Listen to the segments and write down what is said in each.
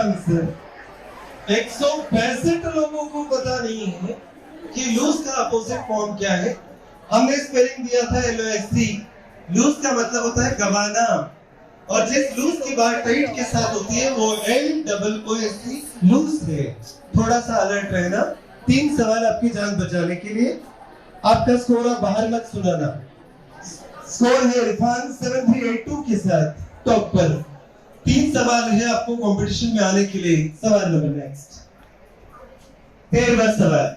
Answer. 165 लोगों को पता नहीं है कि लूज का अपोजिट फॉर्म क्या है। हमने स्पेलिंग दिया था LOSC। लूज का मतलब होता है गवाना, और जिस लूज की बात टाइट के साथ होती है वो LOOSC लूज है। थोड़ा सा अलर्ट रहना। 3 सवाल आपकी जान बचाने के लिए। आपका स्कोर आप बाहर मत सुनाना। स्कोर है इरफान 7382 के साथ टॉप पर। 3 सवाल है आपको कंपटीशन में आने के लिए। सवाल नंबर नेक्स्ट 13वां सवाल।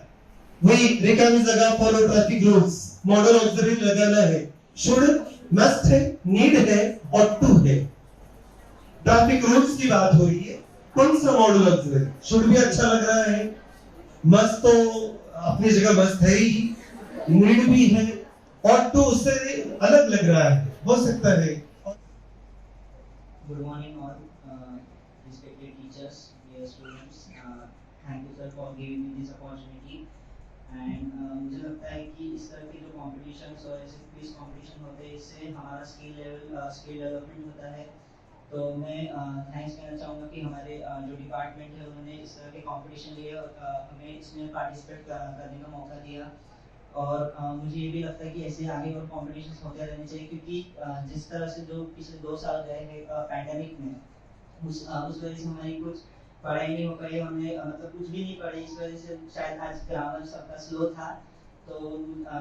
वही रेखा में जगह follow traffic rules model auxiliary लगाना है। शुड, मस्ट है, नीड है और टू है। ट्रैफिक रूल्स की बात हो रही है। कौन सा मॉडल ऑक्सिलरी? शुड भी अच्छा लग रहा है, मस्ट तो अपनी जगह मस्त है ही, नीड भी है और टू उससे अलग लग रहा है, हो सकता है। Good morning all, respected teachers, dear students. Thank you sir for giving me this opportunity. And मुझे लगता है कि इस तरह के जो competitions और ऐसे क्विज competition होते हैं इससे हमारा skill development होता है। तो मैं थैंक्स कहना चाहूँगा कि हमारे जो डिपार्टमेंट है उन्होंने इस तरह के कंपटीशन लिए हमें इसमें पार्टिसिपेट करने का मौका दिया। और मुझे ये भी लगता है कि ऐसे आगे और कॉम्पिटिशन्स होते रहने चाहिए, क्योंकि जिस तरह से जो पिछले 2 साल गए हैं पैंडेमिक में उस वजह से हमारी कुछ पढ़ाई नहीं हो पाई। हमने मतलब कुछ भी नहीं पढ़े, इस वजह से शायद आज ग्रामर सबका स्लो था। तो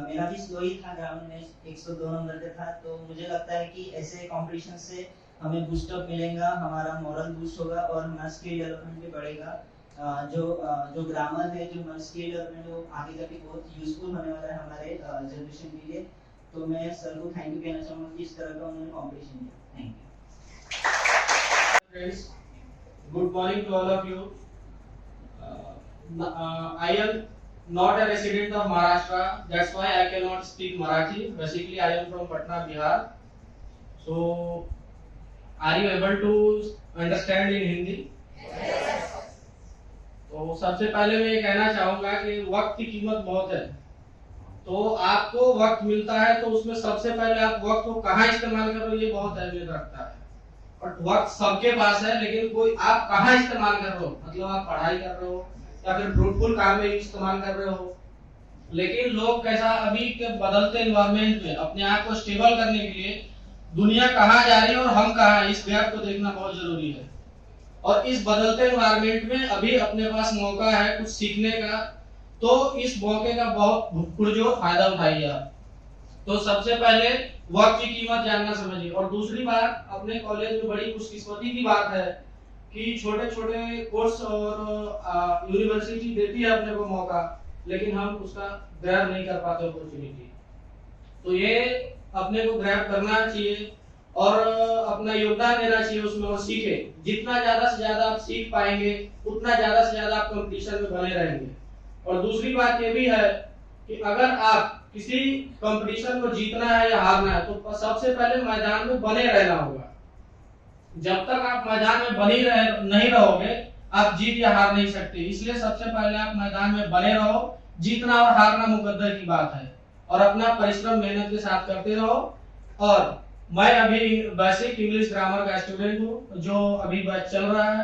मेरा भी स्लो ही था, ग्रामर में 102 नंबर पे था। तो मुझे लगता है कि ऐसे कॉम्पिटिशन से हमें बूस्टअप मिलेगा, हमारा मॉरल बूस्ट होगा और हमारा स्किल डेवलपमेंट भी बढ़ेगा। जो ग्रामर है, जो स्किल डेवलपमेंट है वो आगे जाके बहुत यूजफुल होने वाला है हमारे जनरेशन के लिए। तो मैं सर को थैंक यू कहना चाहूँगा कि इस तरह का उन्होंने कॉम्पिटिशन दिया। Thank you. Friends, good morning to all of you. I am not a resident of Maharashtra, that's why I cannot speak Marathi. Basically, I am from Patna, Bihar. So, are you able to understand in Hindi? Yes. तो सबसे पहले मैं ये कहना चाहूँगा कि वक्त की कीमत बहुत है। तो आपको वक्त मिलता है तो उसमें सबसे पहले आप वक्त को कहाँ इस्तेमाल कर रहे हो ये बहुत अहमियत रखता है। और वक्त सबके पास है, लेकिन कोई आप कहाँ इस्तेमाल कर रहे हो, मतलब आप पढ़ाई कर रहे हो या फिर फ्रूटफुल काम में इस्तेमाल कर रहे हो। लेकिन लोग कैसा अभी के बदलते एनवायरनमेंट में अपने आप को स्टेबल करने के लिए दुनिया कहाँ जा रही है और हम कहाँ, इस गैप को देखना बहुत जरूरी है। और इस बदलते एनवायरनमेंट में अभी अपने पास मौका है कुछ सीखने का, तो इस मौके का बहुत पुरजोर फायदा उठाइए आप। तो सबसे पहले वक्त की कीमत जानना समझिए। और दूसरी बात, अपने कॉलेज में बड़ी खुशकिस्मती की बात है कि छोटे छोटे कोर्स और यूनिवर्सिटी देती है अपने को मौका, लेकिन हम उसका ग्रैब नहीं कर पाते अपॉर्चुनिटी। तो ये अपने को ग्रैब करना चाहिए और अपना योगदान देना चाहिए उसमें और सीखे। जितना ज्यादा से ज्यादा आप सीख पाएंगे उतना ज्यादा से ज्यादा आप कंपटीशन में बने रहेंगे। और दूसरी बात ये भी है कि अगर आप किसी कंपटीशन को जीतना है या हारना है तो सबसे पहले मैदान में बने रहना होगा। जब तक आप मैदान में नहीं रहोगे आप जीत या हार नहीं सकते। इसलिए सबसे पहले आप मैदान में बने रहो। जीतना और हारना मुकद्दर की बात है और अपना परिश्रम मेहनत के साथ करते रहो। और मैं अभी बेसिक इंग्लिश ग्रामर का स्टूडेंट हूँ जो अभी बैच चल रहा है।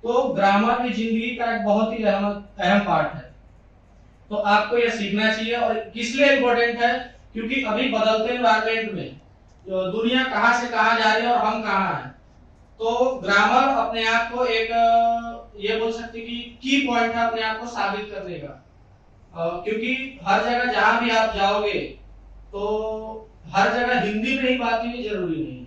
तो ग्रामर भी जिंदगी का एक बहुत ही अहम पार्ट है। तो आपको यह सीखना चाहिए। और किस लिए इम्पोर्टेंट है, क्योंकि अभी बदलते एनवायरनमेंट में दुनिया कहाँ से कहाँ जा रही है और हम कहाँ हैं। तो ग्रामर अपने आप को एक ये बोल सकते कि की पॉइंट है अपने आप को साबित करने का। क्योंकि हर जगह जहां भी आप जाओगे तो हर जगह हिंदी में ही बात करनी जरूरी नहीं है।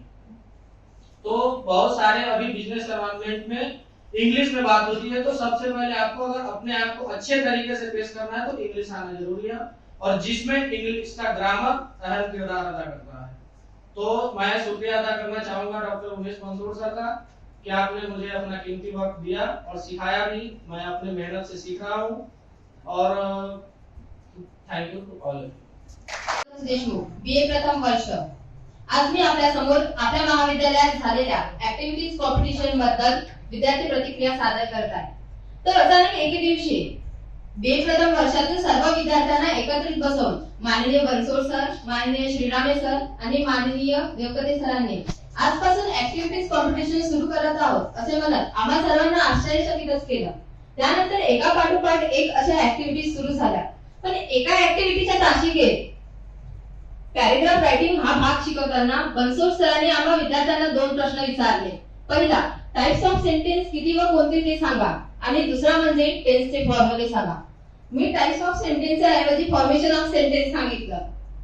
तो बहुत सारे अभी बिजनेस एनवायरनमेंट में इंग्लिश में बात होती है। तो सबसे पहले आपको अगर अपने आप को अच्छे तरीके से पेश करना है तो इंग्लिश आना जरूरी है, और जिसमें इंग्लिश का ग्रामर अहम किरदार अदा करता है। तो मैं शुक्रिया अदा करना चाहूंगा डॉक्टर उमेश मंसूर सर का कि आपने मुझे अपना कीमती वक्त दिया और सिखाया भी। मैं अपने मेहनत से सीख रहा हूँ और thank you to all. Deshmukh, BA प्रथम वर्ष। आज मी आपल्या समोर आपल्या महाविद्यालयात झालेल्या ऍक्टिव्हिटीज कॉम्पिटिशन बद्दल विद्यार्थी प्रतिक्रिया सादर करत आहे। तर अचानक एके दिवशी BA प्रथम वर्षातील सर्व विद्यार्थ्यांना एकत्रित बसवून माननीय बनसोड सर, माननीय श्रीरामे सर आणि माननीय देवकते सरांनी आजपासून ऍक्टिव्हिटीज कॉम्पिटिशन सुरू करत आहोत असे म्हणत आम्हा सर्वांना आश्चर्यचकितच केलं. त्यानंतर एका पाठोपाठ एक अशा ऍक्टिव्हिटीज सुरू झाल्या. पण एका ऍक्टिव्हिटीच्या तासिकेत पॅरेग्राफ रायटिंग हा भाग शिकवताना बनसोड सरांनी आम्हा विद्यार्थ्यांना 2 प्रश्न विचारले. पहिला, टाइप्स ऑफ सेंटेन्स किती व कोणते ते सांगा, आणि दुसरा म्हणजे टेन्सचे फॉर्म्युले सांगा. मी टाइप्स ऑफ सेंटेन्सच्या ऐवजी फॉर्मेशन ऑफ सेंटेन्स सांगितलं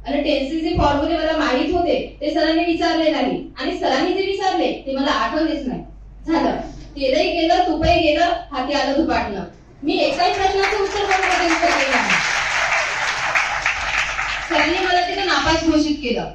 आणि टेन्सेसचे फॉर्म्युले मला माहित होते ते सरांनी विचारले नाही, आणि सरांनी जे विचारले ते मला आठवलेच नाही. झालं, तेलही गेलं तुपही गेलं, हाती आलं धुपाटणं. मी एकाही प्रश्नाचं उत्तर पण कधी केलं नाही. सरांनी मला तिथं नापास घोषित केलं.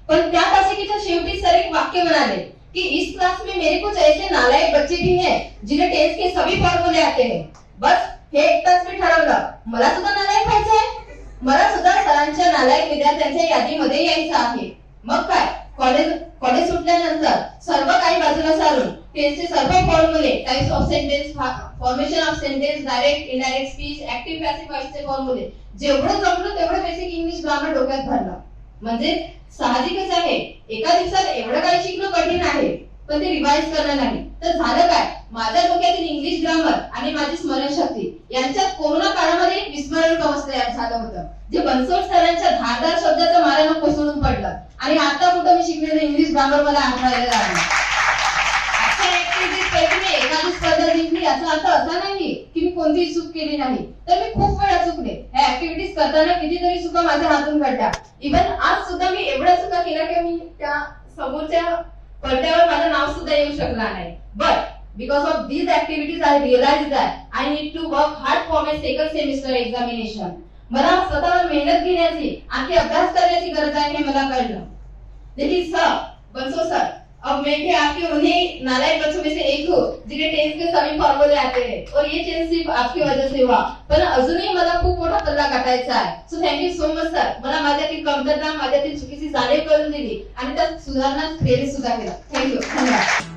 पण त्या तासिकेच्या शेवटी सर एक वाक्य म्हणाले कि इस क्लास में मेरे कुछ ऐसे नालायक बच्चे भी हैं जिन्हें टेंस के सभी फॉर्मूले आते हैं. बस हे एकटाच मी ठरवलं, मला सुद्धा नालायक व्हायचंय. मला सुद्धा सरांच्या नालायक विद्यार्थ्यांच्या यादीमध्ये यायचं आहे. मग काय, कॉलेज सुटल्यानंतर सर्व काही बाजूला सारून टेन्सचे सर्व फॉर्म्युले, types of sentence, formation of sentence, direct indirect speech, active passive व्हॉइसचे फॉर्म्युले जेवढं जमलं तेवढं बेसिक इंग्लिश ग्रामर डोक्यात भरलं. म्हणजे साहजिकच आहे, एका दिवसात एवढं काही शिकणं कठीण आहे, पण ते रिवाइज करणं नाही. तर झालं काय, माझ्या डोक्यातील इंग्लिश ग्रामर आणि माझी स्मरणशक्ती यांच्यात कोरोना काळामध्ये विस्मरण कवच तयार झालं होतं, जे बनसोड सरांच्या धारदार शब्दाचं मारानं कोसळून पडलं. आणि आता कुठं मी शिकलेलं इंग्लिश ग्रामर मला आठवायला लागलं. आजच्या ऍक्टिव्हिटीज पैकी मी एखादी स्पर्धा जिंकली याचा अर्थ असा नाही की मी कोणतीही चूक केली नाही, तर मी खूप वेळा चुकले. ह्या ऍक्टिव्हिटीज करताना कितीतरी चुका माझ्या हातून घडल्या. इव्हन आज सुद्धा मी एवढ्या चुका केल्या की मी त्या समोरच्या पडद्यावर माझं नाव सुद्धा येऊ शकला नाही. But because of these activities I realized that I need to work hard for my second semester examination. मला स्वतःवर मेहनत घेण्याची आणखी अभ्यास करण्याची गरज आहे हे मला कळलं. लेकिन सर, बंसो सर, अब मैं भी आपके उन्हीं नालायक बच्चों में से एक हूँ जिन्हें टेंस के सभी फॉर्मूले आते हैं, और ये चेंज सिर्फ आपकी वजह से हुआ. पण अजूनही मला खूप मोठा पल्ला गाठायचा आहे. So thank you so much sir. मला माझ्यातील कमतरता, माझ्यातील चुकीची जाणीव करून दिली आणि त्यात सुधारणा क्रिएट सुद्धा केला. थँक्यू, धन्यवाद.